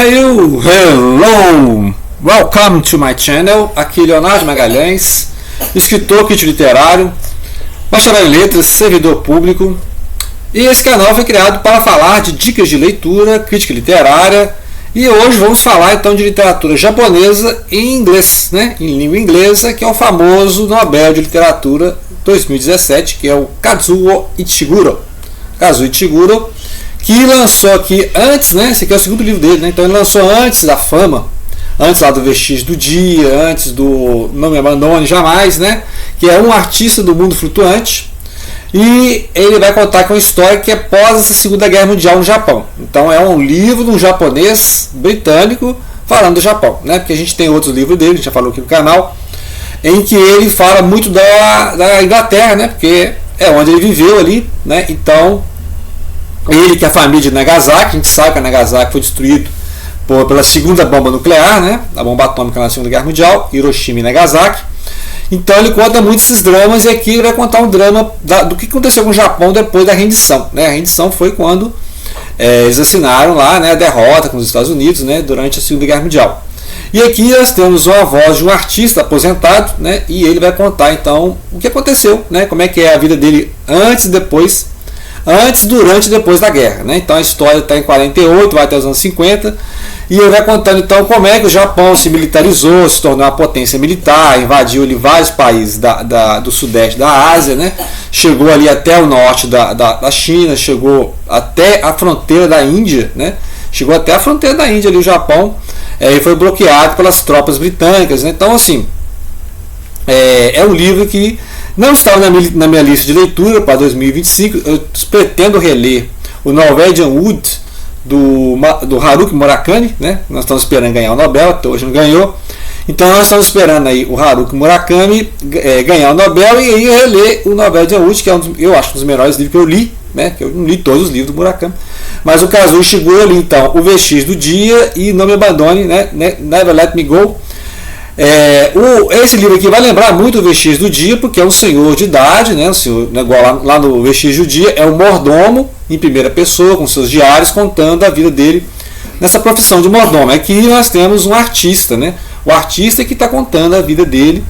Hello! Welcome to my channel. Aqui Leonardo Magalhães, escritor, crítico literário, bacharel em letras, servidor público. E esse canal foi criado para falar de dicas de leitura, crítica literária. E hoje vamos falar então de literatura japonesa em inglês, né? Em língua inglesa, que é o famoso Nobel de Literatura 2017, que é o Kazuo Ishiguro. Kazuo Ishiguro, que lançou aqui antes, né? Esse aqui é o segundo livro dele, né? Então ele lançou antes da fama, antes lá do Vestígio do Dia, antes do Não Me Abandone Jamais, né? Que é um artista do mundo flutuante. E ele vai contar com uma história que é pós essa Segunda Guerra Mundial no Japão. Então é um livro de um japonês britânico falando do Japão, né? Porque a gente tem outros livros dele, a gente já falou aqui no canal, em que ele fala muito da Inglaterra, né? Porque é onde ele viveu ali, né? Então ele, que é a família de Nagasaki, a gente sabe que a Nagasaki foi destruído pela segunda bomba nuclear, né? A bomba atômica na Segunda Guerra Mundial, Hiroshima e Nagasaki. Então ele conta muito esses dramas, e aqui ele vai contar um drama do que aconteceu com o Japão depois da rendição, né? A rendição foi quando eles assinaram lá, né, a derrota com os Estados Unidos, né, durante a Segunda Guerra Mundial. E aqui nós temos uma voz de um artista aposentado, né, e ele vai contar então o que aconteceu, né, como é que é a vida dele antes e depois, durante e depois da guerra, né? Então a história está em 48, vai até os anos 50, e ele vai contando então como é que o Japão se militarizou, se tornou uma potência militar, invadiu ali vários países do sudeste da Ásia, né? Chegou ali até o norte da China, chegou até a fronteira da Índia, né? Chegou até a fronteira da Índia ali o Japão, e foi bloqueado pelas tropas britânicas, né? Então assim, é um livro que não estava na minha lista de leitura para 2025. Eu pretendo reler o Norwegian Wood do Haruki Murakami, né? Nós estamos esperando ganhar o Nobel, até hoje não ganhou. Então nós estamos esperando aí o Haruki Murakami ganhar o Nobel, e aí reler o Norwegian Wood, que é eu acho um dos melhores livros que eu li, né? Que eu não li todos os livros do Murakami, mas o Kazuo Ishiguro ali então, O Vestígio do Dia e Não Me Abandone, né? Never Let Me Go. Esse livro aqui vai lembrar muito o Vestígio do Dia, porque é um senhor de idade, né? O senhor, igual lá no Vestígio do Dia, é um mordomo em primeira pessoa, com seus diários, contando a vida dele nessa profissão de mordomo. Aqui nós temos um artista, né? O artista que está contando a vida dele,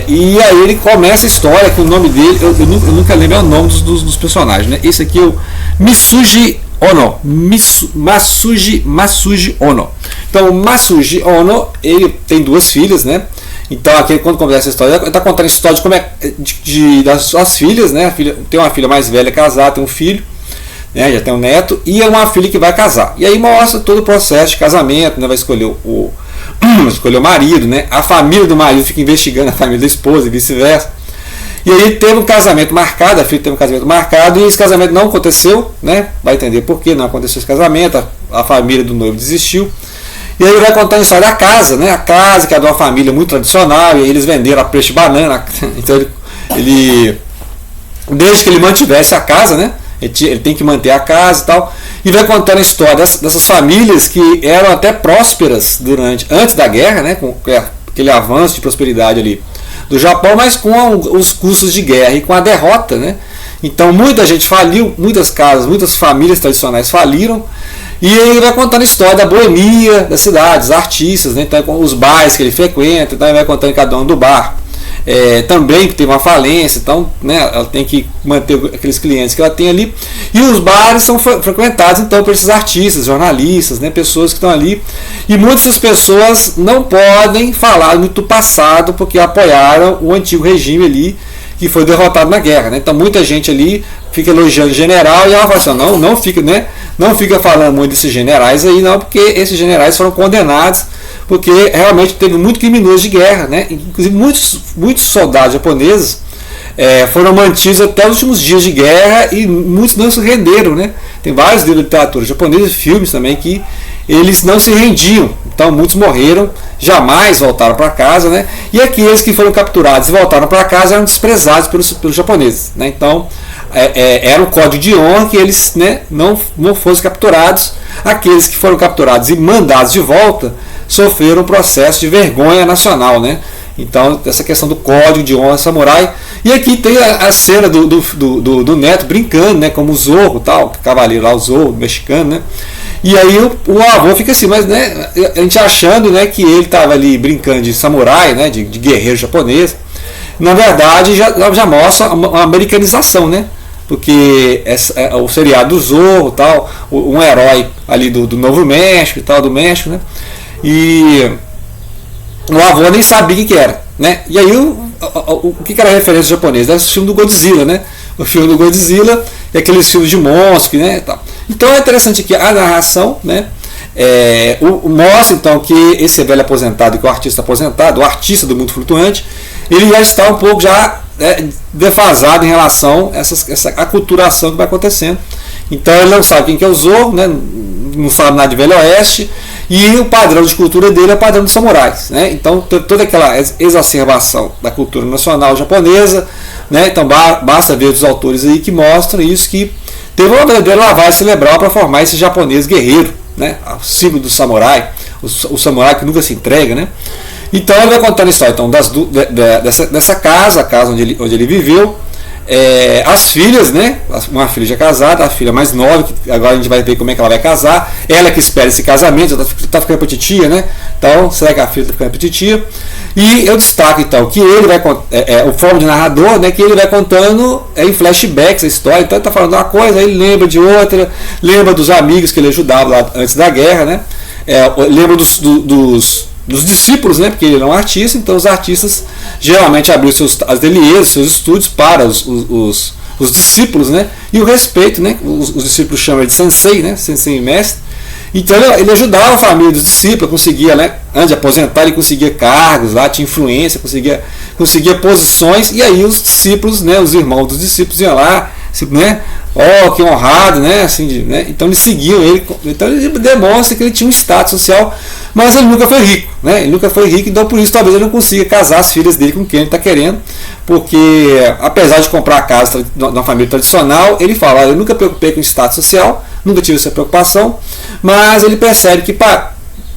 e aí ele começa a história com o nome dele, eu nunca lembro o nome dos personagens, né? Esse aqui é o Masuji Ono. Masuji Ono. Então o Masuji Ono, ele tem duas filhas, né? Então aqui quando começa a história, ele está contando a história de como das suas filhas, né? Tem uma filha mais velha casada, tem um filho, né? Já tem um neto, e é uma filha que vai casar. E aí mostra todo o processo de casamento, né? Vai escolher o marido, né? A família do marido fica investigando a família da esposa e vice-versa. E aí teve um casamento marcado, a filha teve um casamento marcado, e esse casamento não aconteceu, né? Vai entender por que não aconteceu esse casamento, a família do noivo desistiu. E aí ele vai contar a história da casa, né? A casa, que é de uma família muito tradicional, e aí eles venderam a preço de banana. Então ele desde que ele mantivesse a casa, né? Ele tem que manter a casa e tal. E vai contando a história dessas famílias que eram até prósperas antes da guerra, né? Com aquele avanço de prosperidade ali do Japão, mas com os custos de guerra e com a derrota, né? Então muita gente faliu, muitas casas, muitas famílias tradicionais faliram. E ele vai contando a história da boemia das cidades, artistas, né? Então, os bares que ele frequenta, então ele vai contando cada um do bar. Também que teve uma falência, então, né, ela tem que manter aqueles clientes que ela tem ali. E os bares são frequentados então por esses artistas, jornalistas, né, pessoas que estão ali. E muitas dessas pessoas não podem falar muito do passado, porque apoiaram o antigo regime ali, que foi derrotado na guerra, né? Então muita gente ali fica elogiando o general, e ela fala assim, não fica falando muito desses generais aí, não, porque esses generais foram condenados, porque realmente teve muito criminoso de guerra, né? Inclusive muitos soldados japoneses foram mantidos até os últimos dias de guerra, e muitos não se renderam, né? Tem vários livros de literatura japonesa, filmes também, que eles não se rendiam. Então muitos morreram, jamais voltaram para casa, né? E aqueles que foram capturados e voltaram para casa eram desprezados pelos japoneses, né? Então era um código de honra que eles, né, não fossem capturados. Aqueles que foram capturados e mandados de volta sofreram um processo de vergonha nacional, né? Então, essa questão do código de honra samurai. E aqui tem a cena do neto brincando, né, como o Zorro, tal, cavaleiro lá, o Zorro mexicano, né? E aí o avô fica assim, mas né, a gente achando, né, que ele estava ali brincando de samurai, né, de guerreiro japonês. Na verdade já mostra uma americanização, né? Porque o seriado do Zorro, tal, um herói ali do Novo México e tal, do México, né? E o avô nem sabia o que era, né? E aí o que era a referência japonesa? Era o filme do Godzilla, né? O filme do Godzilla e aqueles filmes de monstros, né? Tal. Então é interessante que a narração, né? Mostra então que esse velho aposentado, que é o artista aposentado, o artista do mundo flutuante, ele já está um pouco já defasado em relação a essa aculturação que vai acontecendo. Então ele não sabe quem que é o Zorro, né? Não sabe nada de Velho Oeste, e o padrão de cultura dele é o padrão dos samurais, né? Então toda aquela exacerbação da cultura nacional japonesa, né? Então basta ver os autores aí que mostram isso, que teve uma verdadeira lavagem cerebral para formar esse japonês guerreiro, né? O símbolo do samurai, o samurai que nunca se entrega, né? Então ele vai contando a história então, dessa casa, a casa onde ele viveu, as filhas, né? Uma filha já casada, a filha mais nova, que agora a gente vai ver como é que ela vai casar, ela que espera esse casamento, está ficando para titia, né? Então, será que a filha está ficando para titia? E eu destaco então que ele vai o forma de narrador, né? Que ele vai contando em flashbacks a história, então ele está falando uma coisa, aí ele lembra de outra, lembra dos amigos que ele ajudava lá antes da guerra, né? Lembra dos discípulos, né? Porque ele é um artista, então os artistas geralmente abriam seus ateliês, seus estúdios para os discípulos, né? E o respeito, né? Os discípulos chamam ele de sensei, né? Sensei e mestre. Então ele ajudava a família dos discípulos, conseguia, né? Antes de aposentar, ele conseguia cargos lá, tinha influência, conseguia posições, e aí os discípulos, né? Os irmãos dos discípulos iam lá, né? Que honrado, né? Assim, né? Então eles seguiam ele, então ele demonstra que ele tinha um status social, mas ele nunca foi rico, né? Ele nunca foi rico, então por isso talvez ele não consiga casar as filhas dele com quem ele está querendo, porque apesar de comprar a casa de uma família tradicional, ele fala: eu nunca me preocupei com o status social, nunca tive essa preocupação, mas ele percebe que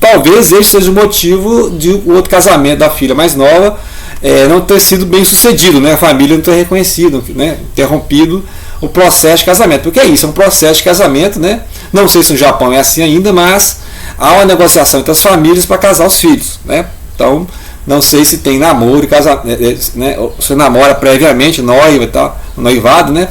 talvez esse seja o motivo de o outro casamento da filha mais nova não ter sido bem sucedido, né? A família não ter reconhecido, né? Interrompido o processo de casamento, porque é isso, é um processo de casamento, né? Não sei se no Japão é assim ainda, mas há uma negociação entre as famílias para casar os filhos, né? Então, não sei se tem namoro e casamento, né? Você namora previamente, noiva e tal, noivado, né?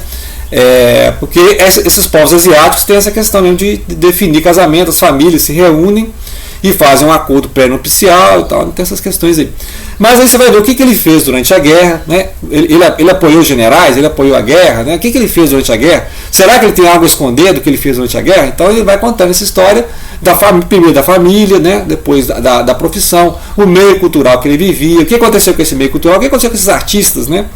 Porque esses povos asiáticos têm essa questão mesmo de definir casamento, as famílias se reúnem e fazem um acordo pré-nupcial e tal, não tem essas questões aí. Mas aí você vai ver o que ele fez durante a guerra, né? Ele apoiou os generais, ele apoiou a guerra, né? O que ele fez durante a guerra? Será que ele tem algo a esconder do que ele fez durante a guerra? Então ele vai contando essa história, primeiro da família, né? Depois da profissão, o meio cultural que ele vivia, o que aconteceu com esse meio cultural, o que aconteceu com esses artistas, né?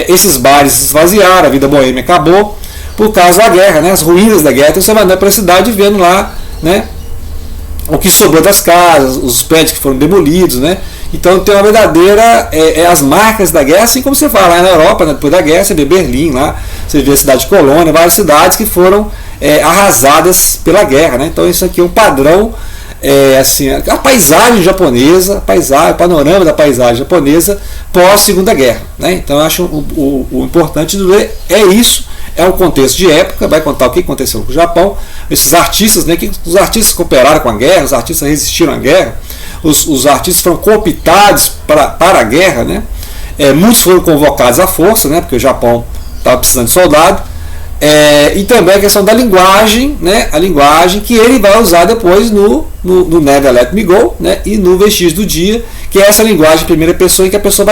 Esses bares se esvaziaram, a vida boêmia acabou por causa da guerra, né? As ruínas da guerra. Então você vai andar pela cidade vendo lá, né? O que sobrou das casas, os prédios que foram demolidos, né? Então tem uma verdadeira as marcas da guerra, assim como você fala lá na Europa, né? Depois da guerra, você vê Berlim lá, você vê a cidade de Colônia, várias cidades que foram arrasadas pela guerra, né? Então isso aqui é um padrão, assim, a paisagem japonesa, o panorama da paisagem japonesa pós Segunda Guerra, né? Então eu acho o importante de ler é isso. É um contexto de época, vai contar o que aconteceu com o Japão, esses artistas, né, que os artistas cooperaram com a guerra, os artistas resistiram à guerra, os artistas foram cooptados para a guerra, né? Muitos foram convocados à força, né, porque o Japão estava precisando de soldado, e também a questão da linguagem, né, a linguagem que ele vai usar depois no Never Let Me Go, né, e no Vestígio do Dia, que é essa linguagem de primeira pessoa em que a pessoa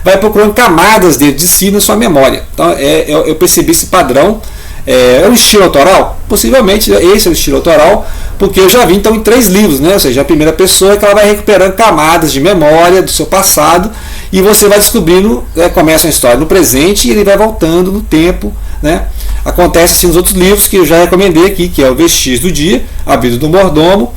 vai procurando camadas dentro de si na sua memória. Então eu percebi esse padrão. É um estilo autoral? Possivelmente esse é o estilo autoral, porque eu já vi então em 3 livros, né? Ou seja, a primeira pessoa é que ela vai recuperando camadas de memória do seu passado, e você vai descobrindo, começa a história no presente e ele vai voltando no tempo, né? Acontece assim nos outros livros que eu já recomendei aqui, que é o Vestígio do Dia, A Vida do Mordomo,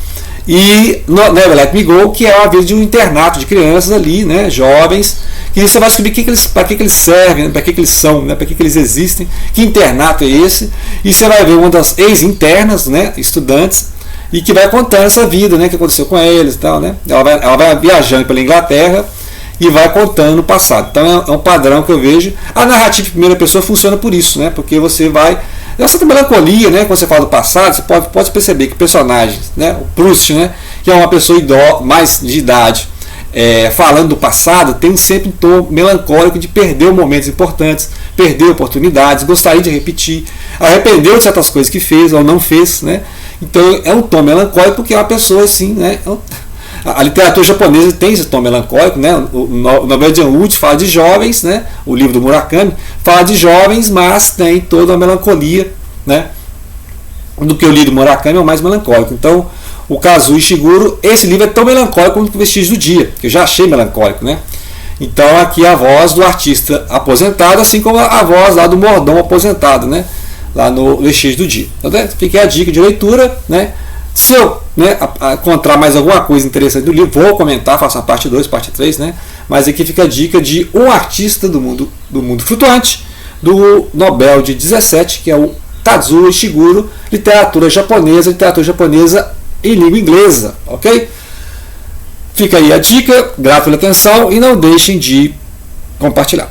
e Never Let Me Go, que é a vida de um internato de crianças ali, né, jovens, que você vai descobrir para que eles servem, para que eles são, né, para que eles existem, que internato é esse, e você vai ver uma das ex-internas, né, estudantes, e que vai contando essa vida, né, que aconteceu com eles e tal, né. Ela vai viajando pela Inglaterra e vai contando o passado. Então é um padrão que eu vejo. A narrativa em primeira pessoa funciona por isso, né, porque você vai Essa melancolia, né, quando você fala do passado, você pode perceber que personagens, né, o Proust, né, que é uma pessoa mais de idade, falando do passado, tem sempre um tom melancólico de perder momentos importantes, perder oportunidades, gostaria de repetir, arrependeu de certas coisas que fez ou não fez, né? Então é um tom melancólico porque é uma pessoa assim, né? A literatura japonesa tem esse tom melancólico, né? O Nobel Wood fala de jovens, né? O livro do Murakami fala de jovens, mas tem toda a melancolia, né? Do que o livro do Murakami é o mais melancólico. Então, o Kazuo Ishiguro, esse livro é tão melancólico quanto o Vestígios do Dia, que eu já achei melancólico, né? Então aqui a voz do artista aposentado, assim como a voz lá do mordomo aposentado, né? Lá no Vestígios do Dia. Então, fica a dica de leitura, né? Se eu, né, encontrar mais alguma coisa interessante do livro, vou comentar, faço a parte 2, parte 3, né? Mas aqui fica a dica de um artista do mundo flutuante, do Nobel de 17, que é o Kazuo Ishiguro, literatura japonesa em língua inglesa, ok? Fica aí a dica, grato pela atenção e não deixem de compartilhar.